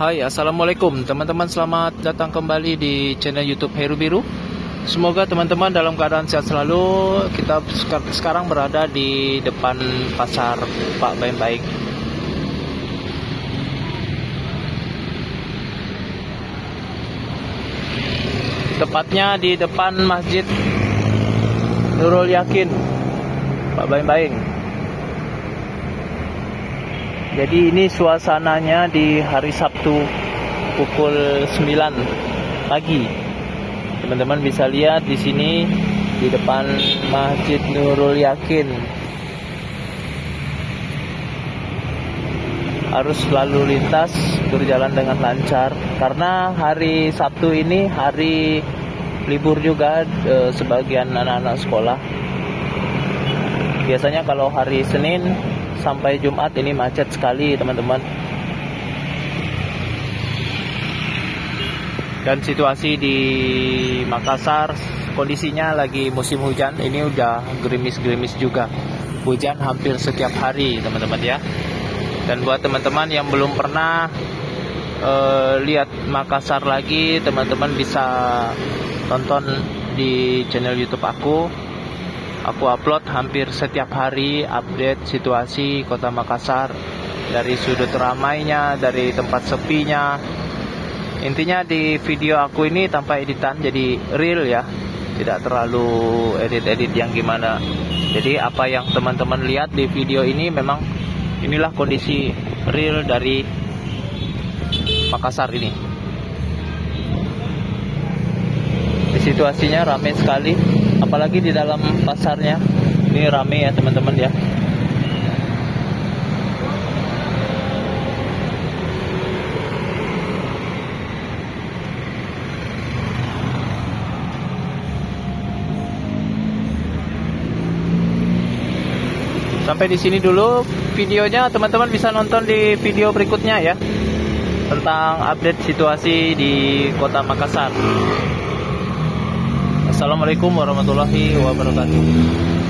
Hai, assalamualaikum teman-teman, selamat datang kembali di channel YouTube Heru Biru. Semoga teman-teman dalam keadaan sehat selalu. Kita sekarang berada di depan pasar Pak Baik. Tepatnya di depan Masjid Nurul Yakin Pak Baik. Jadi ini suasananya di hari Sabtu pukul 9 pagi. Teman-teman bisa lihat di sini di depan Masjid Nurul Yakin. Arus lalu lintas berjalan dengan lancar karena hari Sabtu ini hari libur juga sebagian anak-anak sekolah. Biasanya kalau hari Senin sampai Jumat ini macet sekali teman-teman. Dan situasi di Makassar kondisinya lagi musim hujan. Ini udah gerimis-gerimis juga. Hujan hampir setiap hari teman-teman ya. Dan buat teman-teman yang belum pernah lihat Makassar lagi, teman-teman bisa tonton di channel YouTube aku. Aku upload hampir setiap hari update situasi kota Makassar, dari sudut ramainya, dari tempat sepinya. Intinya di video aku ini tanpa editan, jadi real ya, tidak terlalu edit-edit yang gimana. Jadi apa yang teman-teman lihat di video ini memang inilah kondisi real dari Makassar ini. Situasinya ramai sekali, apalagi di dalam pasarnya. Ini ramai ya teman-teman ya. Sampai di sini dulu videonya, teman-teman bisa nonton di video berikutnya ya, tentang update situasi di kota Makassar. Assalamualaikum warahmatullahi wabarakatuh.